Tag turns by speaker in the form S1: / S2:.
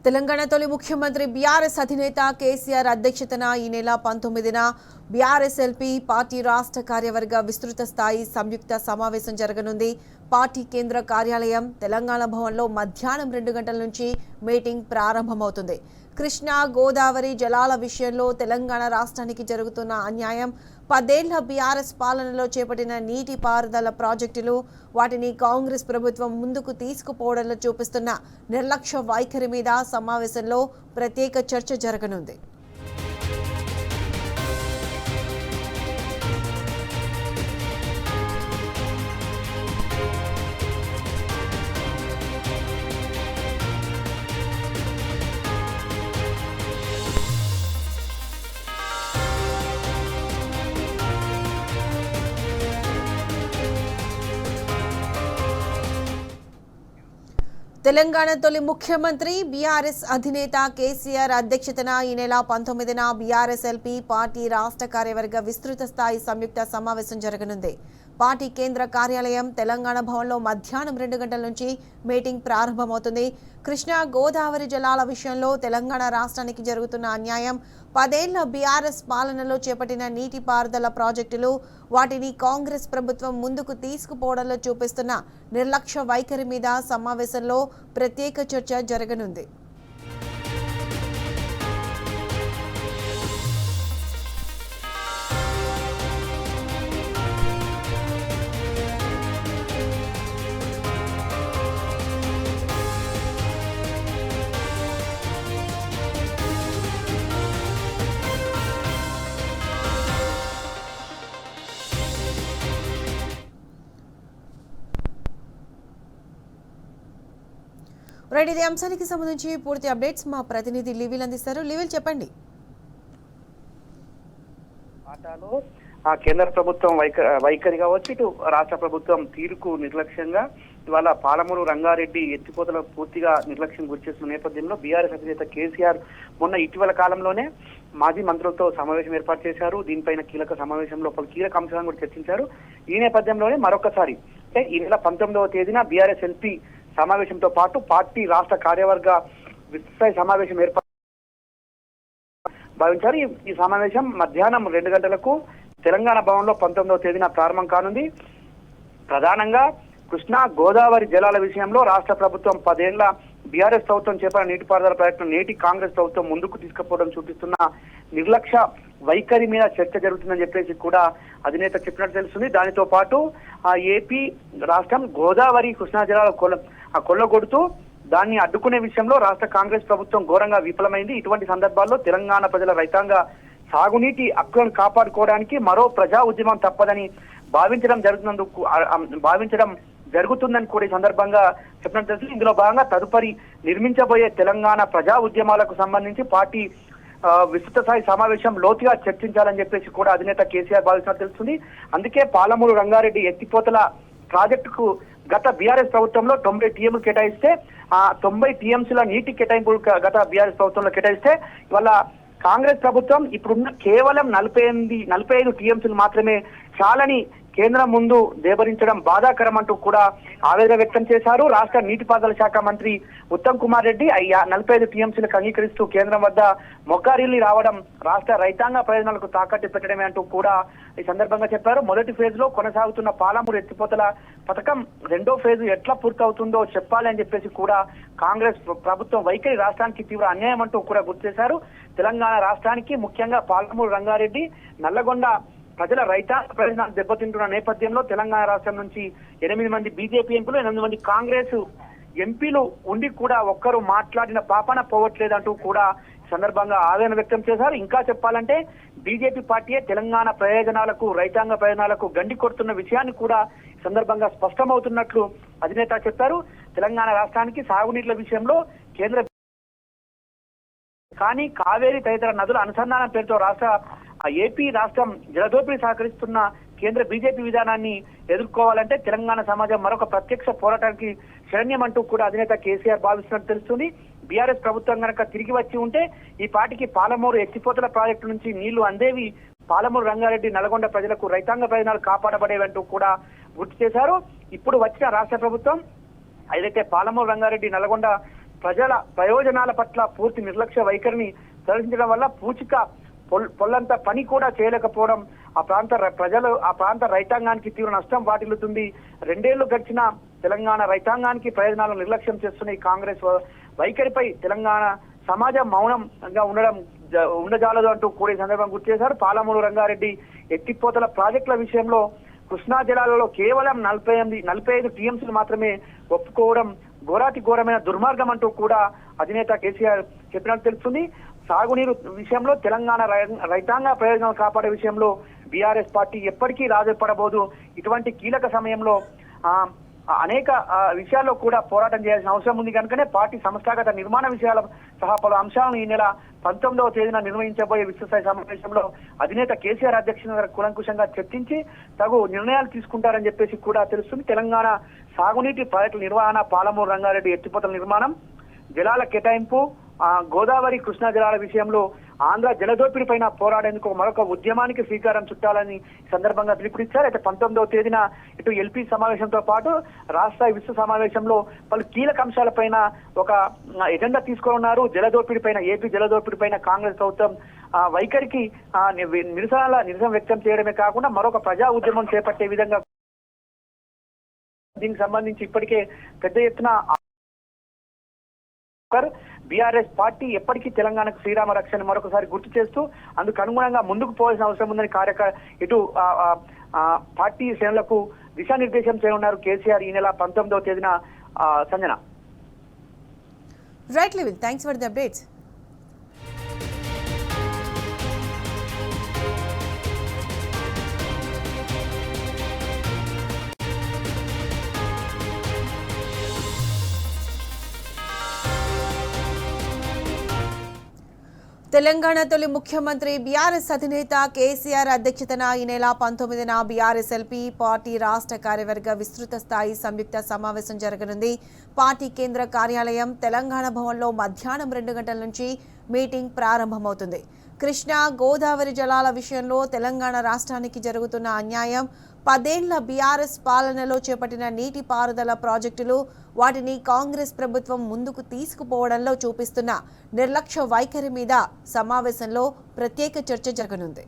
S1: తెలంగాణ తొలి ముఖ్యమంత్రి బీఆర్ఎస్ అధినేత కేసీఆర్ అధ్యక్షతన ఈ నెల 19న బీఆర్ఎస్ ఎల్పీ పార్టీ రాష్ట్ర కార్యవర్గ విస్తృత స్థాయి సంయుక్త సమావేశం జరగనుంది. పార్టీ కేంద్ర కార్యాలయం తెలంగాణ భవన్లో మధ్యాహ్నం 2 గంటల నుంచి మీటింగ్ ప్రారంభమవుతుంది. కృష్ణా గోదావరి జలాల విషయంలో తెలంగాణ రాష్ట్రానికి జరుగుతున్న అన్యాయం, 10 ఏళ్ల బీఆర్ఎస్ పాలనలో చేపట్టిన నీటి పారుదల ప్రాజెక్టులు, వాటిని కాంగ్రెస్ ప్రభుత్వం ముందుకు తీసుకుపోవడంలో చూపిస్తున్న నిర్లక్ష్య వైఖరి మీద సమావేశంలో ప్రత్యేక చర్చ జరగనుంది. తెలంగాణ తొలి ముఖ్యమంత్రి బీఆర్ఎస్ అధినేత కేసీఆర్ అధ్యక్షతన ఈ నెల 19న బీఆర్ఎస్ ఎల్పీ పార్టీ రాష్ట్ర కార్యవర్గ విస్తృత స్థాయి సంయుక్త సమావేశం జరగనుంది. పార్టీ కేంద్ర కార్యాలయం తెలంగాణ భవన్లో మధ్యాహ్నం 2 గంటల నుంచి మీటింగ్ ప్రారంభమవుతుంది. కృష్ణా గోదావరి జలాల విషయంలో తెలంగాణ రాష్ట్రానికి జరుగుతున్న అన్యాయం, 10 ఏళ్ల బీఆర్ఎస్ పాలనలో చేపట్టిన నీటి పారుదల ప్రాజెక్టులు, వాటిని కాంగ్రెస్ ప్రభుత్వం ముందుకు తీసుకుపోవడంలో చూపిస్తున్న నిర్లక్ష్య వైఖరి మీద సమావేశంలో ప్రత్యేక చర్చ జరగనుంది. రైట్, ఇదే అంశానికి సంబంధించి పూర్తి అప్డేట్స్ మా ప్రతినిధి లివిల్ అందిస్తారు. లివిల్, చెప్పండి.
S2: కేంద్ర ప్రభుత్వం వైఖరి కావచ్చు, ఇటు రాష్ట్ర ప్రభుత్వం తీరుకు నిర్లక్ష్యంగా ఇవాళ పాలమూరు రంగారెడ్డి ఎత్తిపోతల పూర్తిగా నిర్లక్ష్యం గురిచేస్తున్న నేపథ్యంలో బీఆర్ఎస్ అధినేత కేసీఆర్ మొన్న ఇటీవల కాలంలోనే మాజీ మంత్రులతో సమావేశం ఏర్పాటు చేశారు. దీనిపైన కీలక సమావేశంలో పలు కీలక అంశాలను కూడా చర్చించారు. ఈ నేపథ్యంలోనే మరొకసారి అంటే ఈ నెల 19వ తేదీన బీఆర్ఎస్ ఎల్పీ సమావేశంతో పాటు పార్టీ రాష్ట్ర కార్యవర్గ విస్తృత సమావేశం ఏర్పాటు భావించారు. ఈ సమావేశం మధ్యాహ్నం 2 గంటలకు తెలంగాణ భవన్లో 19వ తేదీన ప్రారంభం కానుంది. ప్రధానంగా కృష్ణా గోదావరి జలాల విషయంలో రాష్ట్ర ప్రభుత్వం 10 ఏళ్ల బీఆర్ఎస్ ప్రభుత్వం చేపట్టిన నీటిపారుదల ప్రాజెక్టును నేటి కాంగ్రెస్ ప్రభుత్వం ముందుకు తీసుకుపోవడం చూపిస్తున్న నిర్లక్ష్య వైఖరి మీద చర్చ జరుగుతుందని చెప్పేసి కూడా అధినేత చెప్పినట్టు తెలుస్తుంది. దానితో పాటు ఏపీ రాష్ట్రం గోదావరి కృష్ణా జలాల కొల్లగొడుతూ దాన్ని అడ్డుకునే విషయంలో రాష్ట్ర కాంగ్రెస్ ప్రభుత్వం ఘోరంగా విఫలమైంది. ఇటువంటి సందర్భాల్లో తెలంగాణ ప్రజల రైతాంగ సాగునీటి హక్కులను కాపాడుకోవడానికి మరో ప్రజా ఉద్యమం తప్పదని భావించడం జరుగుతుందని కూడా ఈ సందర్భంగా చెప్పడం తెలుసు. ఇందులో భాగంగా తదుపరి నిర్మించబోయే తెలంగాణ ప్రజా ఉద్యమాలకు సంబంధించి పార్టీ విస్తృత స్థాయి సమావేశం లోతుగా చర్చించాలని చెప్పేసి కూడా అధినేత కేసీఆర్ భావిస్తున్నట్టు తెలుస్తుంది. అందుకే పాలమూరు రంగారెడ్డి ఎత్తిపోతల ప్రాజెక్టుకు గత బీఆర్ఎస్ ప్రభుత్వంలో 90 టీఎంలు కేటాయిస్తే ఆ 90 టీఎంసీల నీటి కేటాయింపులు గత బీఆర్ఎస్ ప్రభుత్వంలో కేటాయిస్తే ఇవాళ కాంగ్రెస్ ప్రభుత్వం ఇప్పుడున్న కేవలం 45 టీఎంసీలు మాత్రమే చాలని కేంద్రం ముందు దేబరించడం బాధాకరం అంటూ కూడా ఆవేదన వ్యక్తం చేశారు. రాష్ట్ర నీటిపారుదల శాఖ మంత్రి ఉత్తమ్ కుమార్ రెడ్డి 45 టీఎంసీలకు అంగీకరిస్తూ కేంద్రం వద్ద మొక్కారిల్లి రావడం రాష్ట్ర రైతాంగ ప్రయోజనాలకు తాకట్టు పెట్టడమే అంటూ కూడా ఈ సందర్భంగా చెప్పారు. మొదటి ఫేజ్ లో కొనసాగుతున్న పాలమూరు ఎత్తిపోతల పథకం 2వ ఫేజ్ ఎట్లా పూర్తవుతుందో చెప్పాలి అని చెప్పేసి కూడా కాంగ్రెస్ ప్రభుత్వం వైఖరి రాష్ట్రానికి తీవ్ర అన్యాయం అంటూ కూడా గుర్తు చేశారు. తెలంగాణ రాష్ట్రానికి ముఖ్యంగా పాలమూరు రంగారెడ్డి నల్లగొండ ప్రజల రైతాంగ ప్రయోజనాలు దెబ్బతింటున్న నేపథ్యంలో తెలంగాణ రాష్ట్రం నుంచి 8 మంది బీజేపీ ఎంపీలు, 8 మంది కాంగ్రెస్ ఎంపీలు ఉండి కూడా ఒక్కరు మాట్లాడిన పాపన పోవట్లేదంటూ కూడా సందర్భంగా ఆవేదన వ్యక్తం చేశారు. ఇంకా చెప్పాలంటే బీజేపీ పార్టీయే తెలంగాణ ప్రయోజనాలకు రైతాంగ ప్రయోజనాలకు గండి కొడుతున్న విషయాన్ని కూడా సందర్భంగా స్పష్టమవుతున్నట్లు అధినేత చెప్పారు. తెలంగాణ రాష్ట్రానికి సాగునీటిల విషయంలో కేంద్ర కానీ కావేరీ తదితర నదుల అనుసంధానం పేరుతో ఏపీ రాష్ట్రం జలదోపిడీ సహకరిస్తున్న కేంద్ర బీజేపీ విధానాన్ని ఎదుర్కోవాలంటే తెలంగాణ సమాజం మరొక ప్రత్యక్ష పోరాటానికి శరణ్యమంటూ కూడా అధినేత కేసీఆర్ భావిస్తున్నట్టు తెలుస్తుంది. బీఆర్ఎస్ ప్రభుత్వం కనుక తిరిగి వచ్చి ఉంటే ఈ పాటికి పాలమూరు ఎత్తిపోతల ప్రాజెక్టు నుంచి నీళ్లు అందేవి, పాలమూరు రంగారెడ్డి నల్గొండ ప్రజలకు రైతాంగ ప్రయోజనాలు కాపాడబడేవంటూ కూడా గుర్తు చేశారు. ఇప్పుడు వచ్చిన రాష్ట్ర ప్రభుత్వం ఏదైతే పాలమూరు రంగారెడ్డి నల్గొండ ప్రజల ప్రయోజనాల పట్ల పూర్తి నిర్లక్ష్య వైఖరిని ప్రదర్శించడం వల్ల పొల్లంత పని కూడా చేయలేకపోవడం ఆ ప్రాంత రైతాంగానికి తీవ్ర నష్టం వాటిల్లుతుంది. 2 ఏళ్లు గడిచిన తెలంగాణ రైతాంగానికి ప్రయోజనాలను నిర్లక్ష్యం చేస్తున్న ఈ కాంగ్రెస్ వైఖరిపై తెలంగాణ సమాజం మౌనంగా ఉండజాలదు అంటూ కూడా ఈ సందర్భంగా గుర్తు చేశారు. పాలమూరు రంగారెడ్డి ఎత్తిపోతల ప్రాజెక్టుల విషయంలో కృష్ణా జలాలలో కేవలం 45 టీఎంసీలు మాత్రమే ఒప్పుకోవడం ఘోరమైన దుర్మార్గం అంటూ కూడా అధినేత కేసీఆర్ చెప్పినట్టు తెలుస్తుంది. సాగునీరు విషయంలో తెలంగాణ రైతాంగ ప్రయోజనాలు కాపాడే విషయంలో బీఆర్ఎస్ పార్టీ ఎప్పటికీ రాజపడబోదు. ఇటువంటి కీలక సమయంలో అనేక విషయాల్లో కూడా పోరాటం చేయాల్సిన అవసరం ఉంది కనుకనే పార్టీ సంస్థాగత నిర్మాణ విషయాల సహా పలు అంశాలను ఈ నెల 19వ తేదీన నిర్వహించబోయే విశ్వస్థాయి సమావేశంలో అధినేత కేసీఆర్ అధ్యక్షతన కూలంకుషంగా చర్చించి తగు నిర్ణయాలు తీసుకుంటారని చెప్పేసి కూడా తెలుస్తుంది. తెలంగాణ సాగునీటి ప్రాజెక్టుల నిర్వహణ, పాలమూరు రంగారెడ్డి ఎత్తిపోతల నిర్మాణం, జలాల కేటాయింపు, గోదావరి కృష్ణా జలాల విషయంలో ఆంధ్ర జలదోపిడి పైన పోరాడేందుకు మరొక ఉద్యమానికి శ్రీకారం చుట్టాలని సందర్భంగా పిలుపునిచ్చారు. అయితే 19వ తేదీన ఇటు ఎల్పీ సమావేశంతో పాటు రాష్ట్ర విశ్వ సమావేశంలో పలు కీలక అంశాలపైన ఒక ఎజెండా తీసుకోనున్నారు. జలదోపిడి పైన, ఏపీ జలదోపిడి పైన కాంగ్రెస్ ప్రభుత్వం వైఖరికి నిరసన వ్యక్తం చేయడమే కాకుండా మరొక ప్రజా ఉద్యమం చేపట్టే విధంగా దీనికి సంబంధించి ఇప్పటికే పెద్ద ఎత్తున బీఆర్ఎస్ పార్టీ ఎప్పటికీ తెలంగాణకు శ్రీరామ రక్షణ మరొకసారి గుర్తు చేస్తూ అందుకు అనుగుణంగా ముందుకు పోవాల్సిన అవసరం ఉందని ఇటు పార్టీ శ్రేణులకు దిశానిర్దేశం చేయనున్నారు కేసీఆర్ ఈ నెల 19వ తేదీన. Sanjana.
S1: Right level, thanks for the updates. Telangana తొలి ముఖ్యమంత్రి బీఆర్ఎస్ అధినేత కేసీఆర్ అధ్యక్షతన ఈ నెల 19న బీఆర్ఎస్ ఎల్పీ పార్టీ రాష్ట్ర కార్యవర్గ విస్తృత స్థాయి సంయుక్త సమావేశం జరగనుంది. పార్టీ కేంద్ర కార్యాలయం తెలంగాణ భవన్లో మధ్యాహ్నం 2 గంటల నుంచి మీటింగ్ ప్రారంభమవుతుంది. కృష్ణా గోదావరి జలాల విషయంలో తెలంగాణ రాష్ట్రానికి జరుగుతున్న అన్యాయం, 10 ఏళ్ల బీఆర్ఎస్ పాలనలో చేపట్టిన నీటిపారుదల ప్రాజెక్టులు, వాటిని కాంగ్రెస్ ప్రభుత్వం ముందుకు తీసుకుపోవడంలో చూపిస్తున్న నిర్లక్ష్య వైఖరి మీద సమావేశంలో ప్రత్యేక చర్చ జరగనుంది.